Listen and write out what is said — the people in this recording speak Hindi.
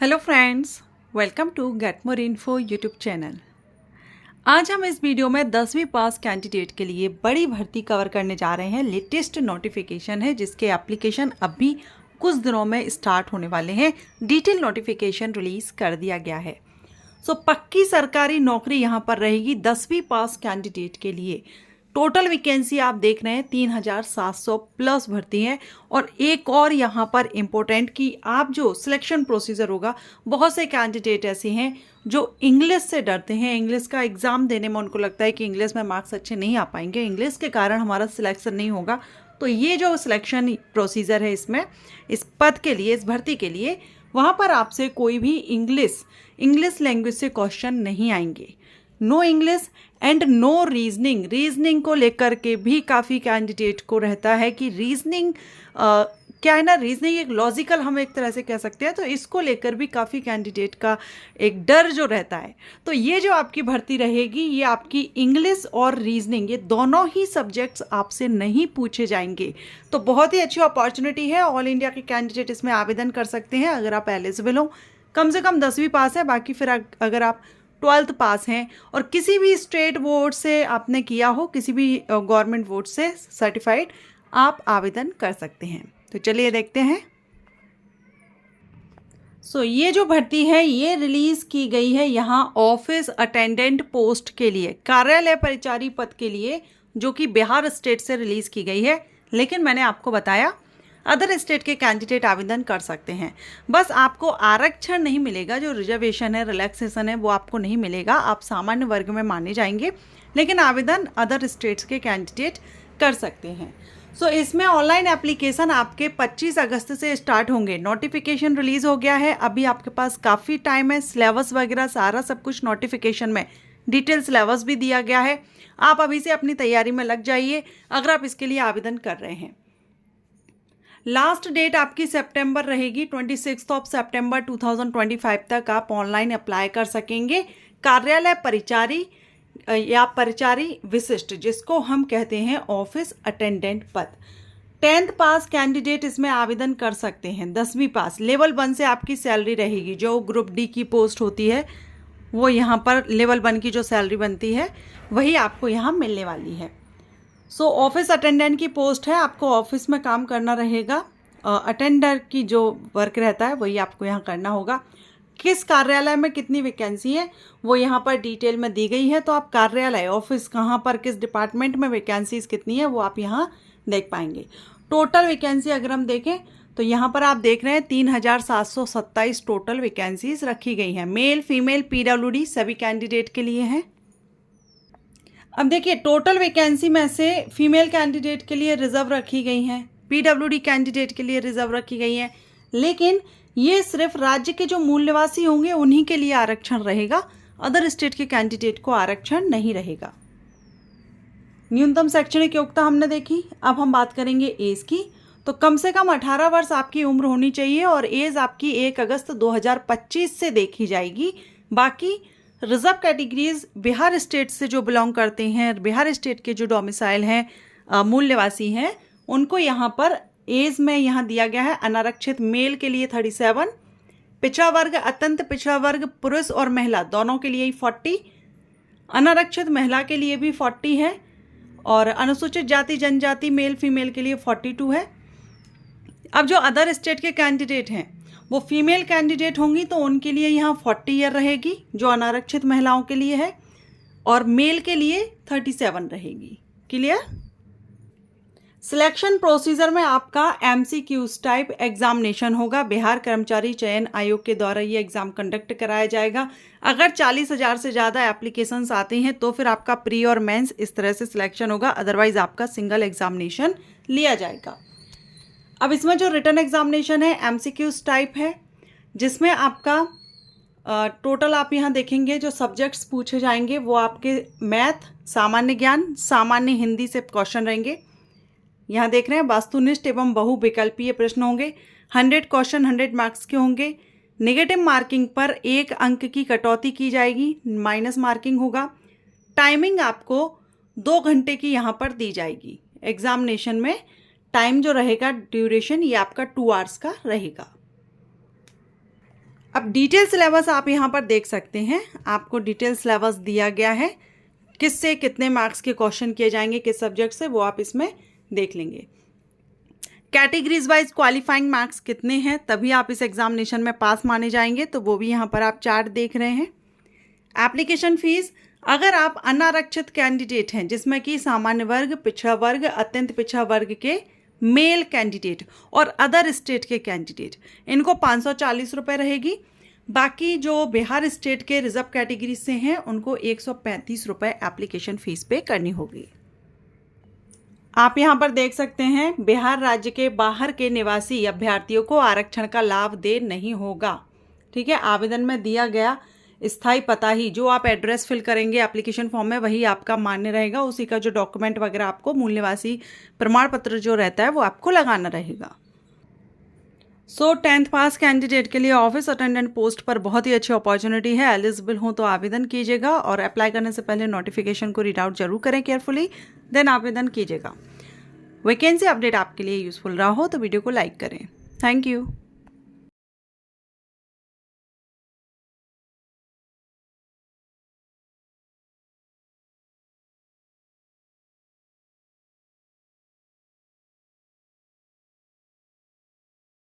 Hello friends, welcome to get more info YouTube channel. आज हम इस वीडियो में 10वीं पास कैंडिडेट के लिए बड़ी भर्ती कवर करने जा रहे हैं। लेटेस्ट नोटिफिकेशन है जिसके एप्लीकेशन अभी कुछ दिनों में स्टार्ट होने वाले हैं। डिटेल नोटिफिकेशन रिलीज कर दिया गया है। पक्की सरकारी नौकरी यहाँ पर रहेगी 10वीं पास कैंडिडेट के लिए। टोटल वैकेंसी आप देख रहे हैं 3700 प्लस भर्ती है। और एक और यहाँ पर इम्पोर्टेंट कि आप जो सिलेक्शन प्रोसीजर होगा, बहुत से कैंडिडेट ऐसे हैं जो इंग्लिश से डरते हैं। इंग्लिश का एग्ज़ाम देने में उनको लगता है कि इंग्लिश में मार्क्स अच्छे नहीं आ पाएंगे, इंग्लिश के कारण हमारा सिलेक्शन नहीं होगा। तो ये जो सिलेक्शन प्रोसीजर है इसमें, इस पद के लिए, इस भर्ती के लिए, वहाँ पर आपसे कोई भी इंग्लिश लैंग्वेज से क्वेश्चन नहीं आएंगे। No English and no reasoning को लेकर के भी काफ़ी कैंडिडेट को रहता है कि रीजनिंग क्या है ना, रीजनिंग एक लॉजिकल हम एक तरह से कह सकते हैं। तो इसको लेकर भी काफ़ी कैंडिडेट का एक डर जो रहता है। तो ये जो आपकी भर्ती रहेगी, ये आपकी इंग्लिश और रीजनिंग, ये दोनों ही सब्जेक्ट्स आपसे नहीं पूछे जाएंगे। तो बहुत ही अच्छी अपॉर्चुनिटी है। ऑल इंडिया के कैंडिडेट इसमें आवेदन कर सकते हैं अगर आप एलिजिबल हो। कम से कम 10वीं पास है, बाकी फिर अगर आप 12th पास हैं और किसी भी स्टेट बोर्ड से आपने किया हो, किसी भी गवर्नमेंट बोर्ड से सर्टिफाइड, आप आवेदन कर सकते हैं। तो चलिए देखते हैं। ये जो भर्ती है ये रिलीज की गई है यहाँ ऑफिस अटेंडेंट पोस्ट के लिए, कार्यालय परिचारी पद के लिए, जो कि बिहार स्टेट से रिलीज की गई है। लेकिन मैंने आपको बताया अदर स्टेट के कैंडिडेट आवेदन कर सकते हैं। बस आपको आरक्षण नहीं मिलेगा, जो रिजर्वेशन है, रिलैक्सेशन है, वो आपको नहीं मिलेगा। आप सामान्य वर्ग में माने जाएंगे, लेकिन आवेदन अदर स्टेट्स के कैंडिडेट कर सकते हैं। इसमें ऑनलाइन एप्लीकेशन आपके 25 अगस्त से स्टार्ट होंगे। नोटिफिकेशन रिलीज हो गया है, अभी आपके पास काफ़ी टाइम है। सिलेबस वगैरह सारा सब कुछ नोटिफिकेशन में, डिटेल सिलेबस भी दिया गया है। आप अभी से अपनी तैयारी में लग जाइए अगर आप इसके लिए आवेदन कर रहे हैं। लास्ट डेट आपकी सितंबर रहेगी, 26 सितंबर 2025 तक आप ऑनलाइन अप्लाई कर सकेंगे। कार्यालय परिचारी या परिचारी विशिष्ट, जिसको हम कहते हैं ऑफिस अटेंडेंट पद। 10th पास कैंडिडेट इसमें आवेदन कर सकते हैं। 10वीं पास लेवल 1 से आपकी सैलरी रहेगी। जो ग्रुप डी की पोस्ट होती है वो यहाँ पर लेवल 1 की जो सैलरी बनती है वही आपको यहाँ मिलने वाली है। ऑफिस अटेंडेंट की पोस्ट है, आपको ऑफिस में काम करना रहेगा। अटेंडर की जो वर्क रहता है वही आपको यहाँ करना होगा। किस कार्यालय में कितनी वैकेंसी है वो यहाँ पर डिटेल में दी गई है। तो आप कार्यालय, ऑफिस कहाँ पर, किस डिपार्टमेंट में वैकेंसीज कितनी है वो आप यहाँ देख पाएंगे। टोटल वैकेंसी अगर हम देखें तो यहाँ पर आप देख रहे हैं 3727 टोटल वैकेंसीज रखी गई हैं। मेल, फीमेल, PWD सभी कैंडिडेट के लिए हैं। अब देखिए, टोटल वैकेंसी में से फीमेल कैंडिडेट के लिए रिजर्व रखी गई हैं, PWD कैंडिडेट के लिए रिजर्व रखी गई हैं। लेकिन ये सिर्फ राज्य के जो मूल निवासी होंगे उन्हीं के लिए आरक्षण रहेगा, अदर स्टेट के कैंडिडेट को आरक्षण नहीं रहेगा। न्यूनतम शैक्षणिक योग्यता हमने देखी। अब हम बात करेंगे एज की। तो कम से कम 18 वर्ष आपकी उम्र होनी चाहिए और एज आपकी 1 अगस्त 2025 से देखी जाएगी। बाकी रिजर्व कैटेगरीज बिहार स्टेट से जो बिलोंग करते हैं, बिहार स्टेट के जो डोमिसाइल हैं, मूल निवासी हैं, उनको यहाँ पर एज में यहाँ दिया गया है। अनारक्षित मेल के लिए 37, पिछड़ा वर्ग, अत्यंत पिछड़ा वर्ग, पुरुष और महिला दोनों के लिए 40, अनारक्षित महिला के लिए भी 40 है, और अनुसूचित जाति जनजाति मेल फीमेल के लिए 42 है। अब जो अदर स्टेट के कैंडिडेट हैं वो फीमेल कैंडिडेट होंगी तो उनके लिए यहाँ 40 ईयर रहेगी, जो अनारक्षित महिलाओं के लिए है, और मेल के लिए 37 रहेगी। क्लियर? सिलेक्शन प्रोसीजर में आपका MCQs टाइप एग्जामिनेशन होगा। बिहार कर्मचारी चयन आयोग के द्वारा ये एग्ज़ाम कंडक्ट कराया जाएगा। अगर 40,000 से ज़्यादा एप्लीकेशंस आते हैं तो फिर आपका प्री और मेंस इस तरह से सिलेक्शन होगा, अदरवाइज आपका सिंगल एग्जामिनेशन लिया जाएगा। अब इसमें जो रिटन एग्जामिनेशन है MCQs टाइप है, जिसमें आपका टोटल आप यहाँ देखेंगे जो सब्जेक्ट्स पूछे जाएंगे वो आपके मैथ, सामान्य ज्ञान, सामान्य हिंदी से क्वेश्चन रहेंगे। यहाँ देख रहे हैं वास्तुनिष्ठ एवं बहुविकल्पीय प्रश्न होंगे। 100 क्वेश्चन 100 मार्क्स के होंगे। नेगेटिव मार्किंग पर 1 अंक की कटौती की जाएगी, माइनस मार्किंग होगा। टाइमिंग आपको 2 घंटे की यहाँ पर दी जाएगी। एग्जामिनेशन में टाइम जो रहेगा, ड्यूरेशन, ये आपका 2 आवर्स का रहेगा। अब डिटेल सिलेबस आप यहाँ पर देख सकते हैं, आपको डिटेल सिलेबस दिया गया है, किससे कितने मार्क्स के क्वेश्चन किए जाएंगे, किस सब्जेक्ट से, वो आप इसमें देख लेंगे। कैटेगरीज वाइज क्वालिफाइंग मार्क्स कितने हैं, तभी आप इस एग्जामिनेशन में पास माने जाएंगे, तो वो भी यहाँ पर आप चार्ट देख रहे हैं। एप्लीकेशन फीस, अगर आप अनारक्षित कैंडिडेट हैं जिसमें कि सामान्य वर्ग, पिछड़ा वर्ग, अत्यंत पिछड़ा वर्ग के मेल कैंडिडेट और अदर स्टेट के कैंडिडेट, इनको 540 रुपये रहेगी। बाकी जो बिहार स्टेट के रिजर्व कैटेगरी से हैं उनको 135 रुपये एप्लीकेशन फ़ीस पे करनी होगी। आप यहाँ पर देख सकते हैं, बिहार राज्य के बाहर के निवासी अभ्यर्थियों को आरक्षण का लाभ दे नहीं होगा। ठीक है, आवेदन में दिया गया स्थायी पता ही, जो आप एड्रेस फिल करेंगे एप्लीकेशन फॉर्म में, वही आपका मान्य रहेगा। उसी का जो डॉक्यूमेंट वगैरह आपको मूल निवासी प्रमाण पत्र जो रहता है वो आपको लगाना रहेगा। 10th पास कैंडिडेट के लिए ऑफिस अटेंडेंट पोस्ट पर बहुत ही अच्छी अपॉर्चुनिटी है। एलिजिबल हो तो आवेदन कीजिएगा और अप्लाई करने से पहले नोटिफिकेशन को रीड आउट जरूर करें केयरफुली, देन आवेदन कीजिएगा। वैकेंसी अपडेट आपके लिए यूजफुल रहा हो तो वीडियो को लाइक करें। Thank you.